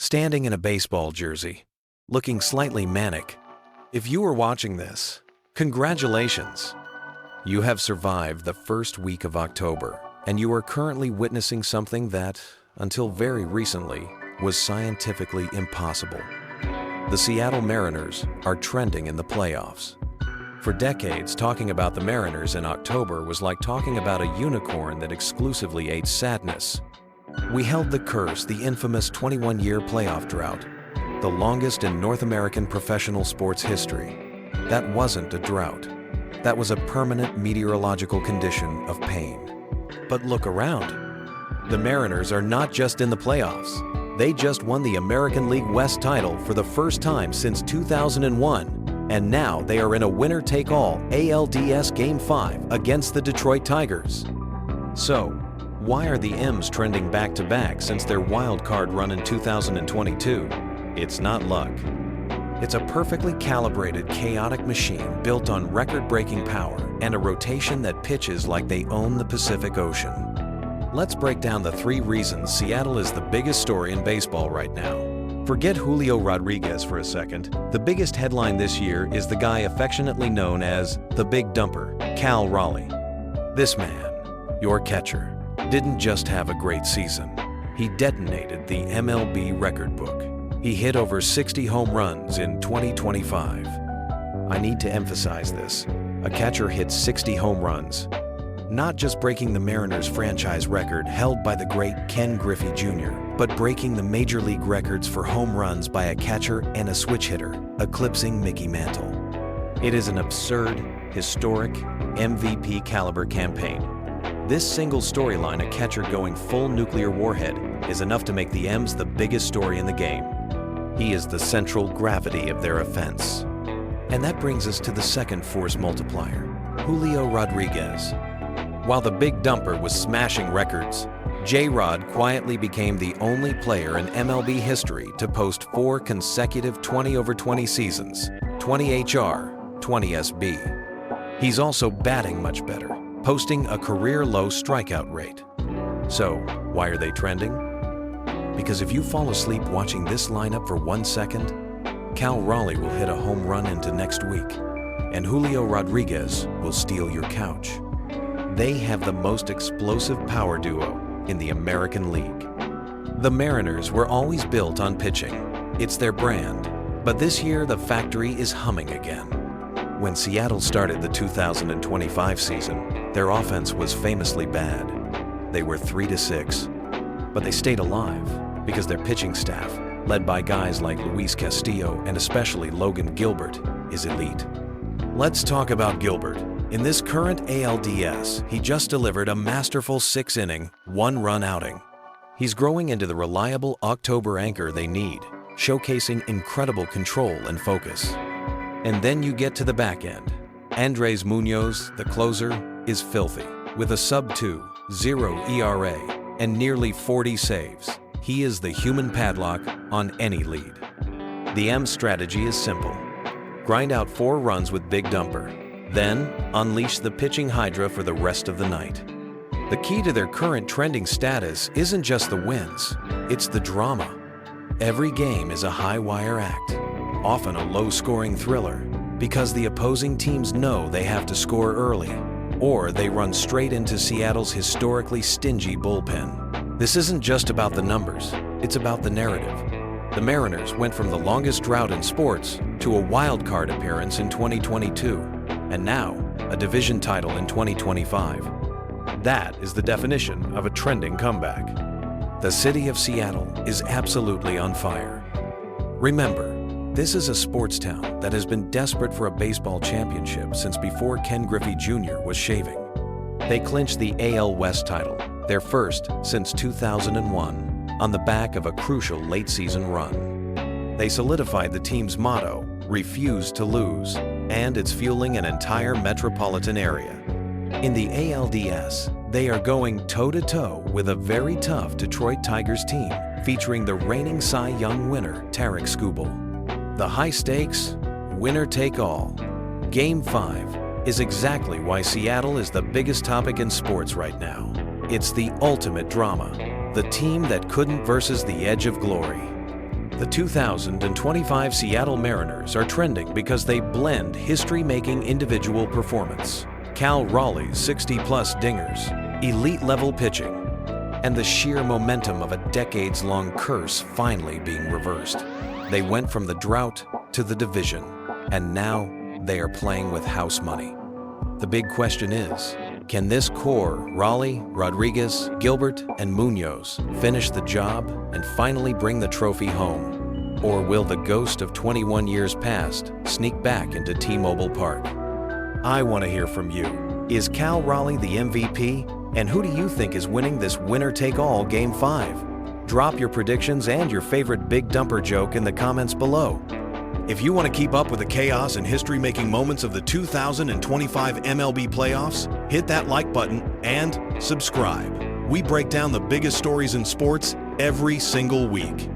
standing in a baseball jersey, looking slightly manic. If you are watching this, congratulations! You have survived the first week of October, and you are currently witnessing something that, until very recently, was scientifically impossible. The Seattle Mariners are trending in the playoffs. For decades, talking about the Mariners in October was like talking about a unicorn that exclusively ate sadness. We held the curse, the infamous 21-year playoff drought, the longest in North American professional sports history. That wasn't a drought. That was a permanent meteorological condition of pain. But look around. The Mariners are not just in the playoffs. They just won the American League West title for the first time since 2001, and now they are in a winner-take-all ALDS Game 5 against the Detroit Tigers. So, why are the M's trending back-to-back since their wild card run in 2022? It's not luck. It's a perfectly calibrated, chaotic machine built on record-breaking power and a rotation that pitches like they own the Pacific Ocean. Let's break down the 3 reasons Seattle is the biggest story in baseball right now. Forget Julio Rodriguez for a second. The biggest headline this year is the guy affectionately known as the Big Dumper, Cal Raleigh. This man, your catcher, didn't just have a great season. He detonated the MLB record book. He hit over 60 home runs in 2025. I need to emphasize this. A catcher hits 60 home runs, not just breaking the Mariners franchise record held by the great Ken Griffey Jr., but breaking the major league records for home runs by a catcher and a switch hitter, eclipsing Mickey Mantle. It is an absurd, historic, MVP caliber campaign. This single storyline, a catcher going full nuclear warhead, is enough to make the M's the biggest story in the game. He is the central gravity of their offense. And that brings us to the second force multiplier, Julio Rodriguez. While the Big Dumper was smashing records, J-Rod quietly became the only player in MLB history to post 4 consecutive 20/20 seasons, 20 HR, 20 SB. He's also batting much better, posting a career-low strikeout rate. So, why are they trending? Because if you fall asleep watching this lineup for 1 second, Cal Raleigh will hit a home run into next week, and Julio Rodriguez will steal your couch. They have the most explosive power duo in the American League. The Mariners were always built on pitching. It's their brand. But this year, the factory is humming again. When Seattle started the 2025 season, their offense was famously bad. They were 3-6. But they stayed alive because their pitching staff, led by guys like Luis Castillo and especially Logan Gilbert, is elite. Let's talk about Gilbert. In this current ALDS, he just delivered a masterful 6-inning, 1-run outing. He's growing into the reliable October anchor they need, showcasing incredible control and focus. And then you get to the back end. Andres Muñoz, the closer, is filthy. With a sub-2.0 ERA and nearly 40 saves, he is the human padlock on any lead. The M's strategy is simple. Grind out 4 runs with Big Dumper, then unleash the pitching Hydra for the rest of the night. The key to their current trending status isn't just the wins, it's the drama. Every game is a high-wire act, often a low-scoring thriller, because the opposing teams know they have to score early, or they run straight into Seattle's historically stingy bullpen. This isn't just about the numbers, it's about the narrative. The Mariners went from the longest drought in sports to a wild card appearance in 2022, and now a division title in 2025. That is the definition of a trending comeback. The city of Seattle is absolutely on fire. Remember, this is a sports town that has been desperate for a baseball championship since before Ken Griffey Jr. was shaving. They clinched the AL West title, their first since 2001, on the back of a crucial late-season run. They solidified the team's motto, "Refuse to lose," and it's fueling an entire metropolitan area. In the ALDS, they are going toe-to-toe with a very tough Detroit Tigers team, featuring the reigning Cy Young winner, Tarik Skubal. The high stakes, winner take all. Game 5 is exactly why Seattle is the biggest topic in sports right now. It's the ultimate drama, the team that couldn't versus the edge of glory. The 2025 Seattle Mariners are trending because they blend history-making individual performance, Cal Raleigh's 60-plus dingers, elite-level pitching, and the sheer momentum of a decades-long curse finally being reversed. They went from the drought to the division, and now they are playing with house money. The big question is, can this core, Raleigh, Rodriguez, Gilbert, and Muñoz, finish the job and finally bring the trophy home? Or will the ghost of 21 years past sneak back into T-Mobile Park? I want to hear from you. Is Cal Raleigh the MVP? And who do you think is winning this winner-take-all Game 5? Drop your predictions and your favorite big dumper joke in the comments below. If you want to keep up with the chaos and history-making moments of the 2025 MLB playoffs, hit that like button and subscribe. We break down the biggest stories in sports every single week.